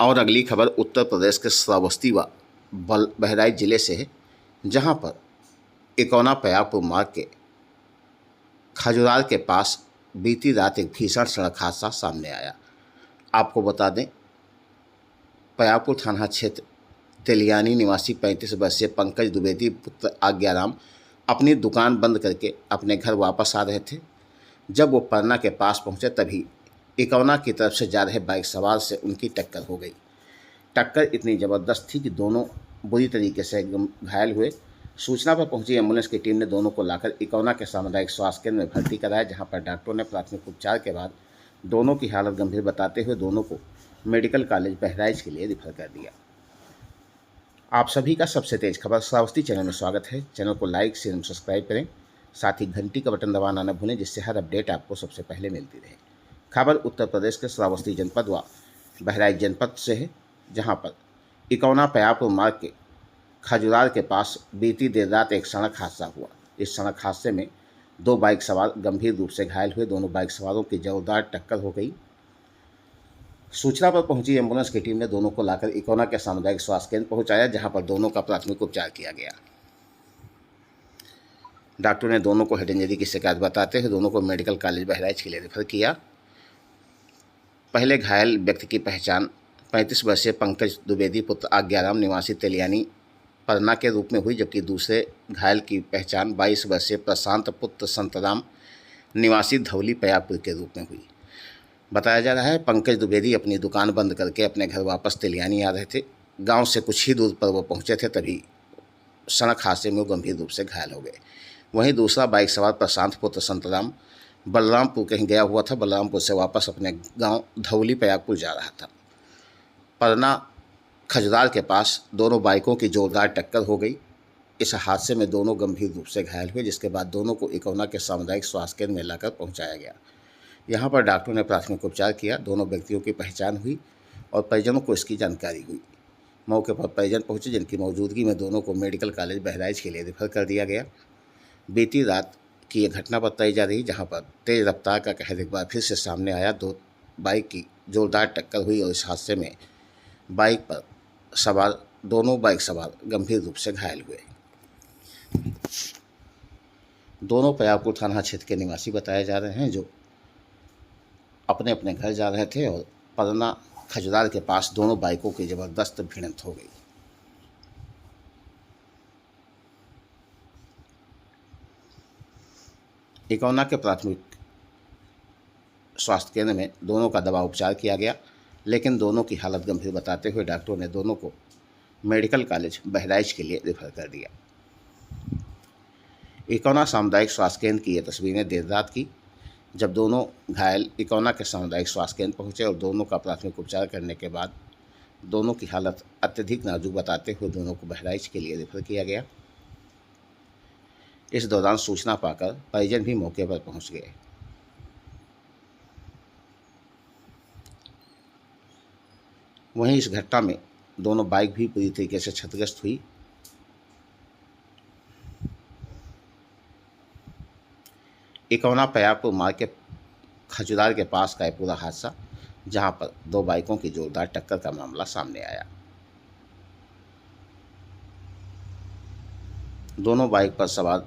और अगली खबर उत्तर प्रदेश के श्रावस्ती व बहराइच जिले से है, जहां पर इकौना पयागपुर मार्ग के खजुरार के पास बीती रात एक भीषण सड़क हादसा सामने आया। आपको बता दें, पयागपुर थाना क्षेत्र तेलियानी निवासी 35 वर्षीय पंकज द्विवेदी पुत्र आज्ञाराम अपनी दुकान बंद करके अपने घर वापस आ रहे थे। जब वो परना के पास पहुंचे तभी इकौना की तरफ से जा रहे बाइक सवार से उनकी टक्कर हो गई। टक्कर इतनी ज़बरदस्त थी कि दोनों बुरी तरीके से घायल हुए। सूचना पर पहुंची एम्बुलेंस की टीम ने दोनों को लाकर इकौना के सामुदायिक स्वास्थ्य केंद्र में भर्ती कराया, जहां पर डॉक्टरों ने प्राथमिक उपचार के बाद दोनों की हालत गंभीर बताते हुए दोनों को मेडिकल कॉलेज बहराइच के लिए रिफर कर दिया। आप सभी का सबसे तेज खबर श्रावस्ती चैनल में स्वागत है। चैनल को लाइक शेयर सब्सक्राइब करें, साथ ही घंटी का बटन दबाना न भूलें, जिससे हर अपडेट आपको सबसे पहले मिलती रहे। खबर उत्तर प्रदेश के श्रावस्ती जनपद व बहराइच जनपद से है, जहां पर इकौना पयागपुर मार्ग के खजुरार के पास बीती देर रात एक सड़क हादसा हुआ। इस सड़क हादसे में 2 बाइक सवार गंभीर रूप से घायल हुए। दोनों बाइक सवारों की जोरदार टक्कर हो गई। सूचना पर पहुंची एम्बुलेंस की टीम ने दोनों को लाकर इकौना के सामुदायिक स्वास्थ्य केंद्र पहुंचाया, जहां पर दोनों का प्राथमिक उपचार किया गया। डॉक्टरों ने दोनों को हेड इंजरी की शिकायत बताते हुए दोनों को मेडिकल कॉलेज बहराइच के लिए रेफर किया। पहले घायल व्यक्ति की पहचान 35 वर्षीय पंकज द्विवेदी पुत्र आज्ञाराम निवासी तेलियानी परना के रूप में हुई, जबकि दूसरे घायल की पहचान 22 वर्षीय प्रशांत पुत्र संतराम निवासी धौली पयागपुर के रूप में हुई। बताया जा रहा है, पंकज द्विवेदी अपनी दुकान बंद करके अपने घर वापस तेलियानी आ रहे थे। गांव से कुछ ही दूर पर वो पहुंचे थे, तभी सड़क हादसे में वो गंभीर रूप से घायल हो गए। वहीं दूसरा बाइक सवार प्रशांत पुत्र संतराम बलरामपुर कहीं गया हुआ था। बलरामपुर से वापस अपने गांव धौली पयागपुर जा रहा था। परना खजुरार के पास दोनों बाइकों की जोरदार टक्कर हो गई। इस हादसे में दोनों गंभीर रूप से घायल हुए, जिसके बाद दोनों को इकौना के सामुदायिक स्वास्थ्य केंद्र में लाकर पहुंचाया गया। यहां पर डॉक्टरों ने प्राथमिक उपचार किया। दोनों व्यक्तियों की पहचान हुई और परिजनों को इसकी जानकारी हुई। मौके पर परिजन पहुंचे, जिनकी मौजूदगी में दोनों को मेडिकल कॉलेज बहराइच के लिए रेफर कर दिया गया। बीती रात की यह घटना बताई जा रही, जहां पर तेज रफ्तार का कहर एक बार फिर से सामने आया। 2 बाइक की जोरदार टक्कर हुई और इस हादसे में दोनों बाइक सवार गंभीर रूप से घायल हुए। दोनों पयागपुर थाना क्षेत्र के निवासी बताए जा रहे हैं, जो अपने अपने घर जा रहे थे और परना खजुरार के पास दोनों बाइकों की जबरदस्त भिड़ंत हो गई। इकौना के प्राथमिक स्वास्थ्य केंद्र में दोनों का दवा उपचार किया गया, लेकिन दोनों की हालत गंभीर बताते हुए डॉक्टरों ने दोनों को मेडिकल कॉलेज बहराइच के लिए रेफर कर दिया। इकौना सामुदायिक स्वास्थ्य केंद्र की ये तस्वीरें देर रात की, जब दोनों घायल इकौना के सामुदायिक स्वास्थ्य केंद्र पहुंचे और दोनों का प्राथमिक उपचार करने के बाद दोनों की हालत अत्यधिक नाजुक बताते हुए दोनों को बहराइच के लिए रेफर किया गया। इस दौरान सूचना पाकर परिजन भी मौके पर पहुंच गए। वहीं इस घटना में दोनों बाइक भी पूरी तरीके से क्षतिग्रस्त हुई। इकौना पयागपुर मार्ग के खजुरार के पास का पूरा हादसा, जहां पर 2 बाइकों की जोरदार टक्कर का मामला सामने आया। दोनों बाइक पर सवार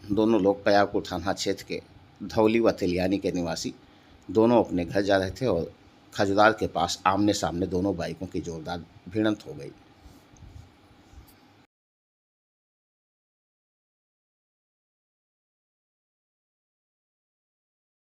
दोनों लोग पयागपुर थाना क्षेत्र के धौली व तेलियानी के निवासी दोनों अपने घर जा रहे थे और खजुरार के पास आमने सामने दोनों बाइकों की जोरदार भिड़ंत हो गई।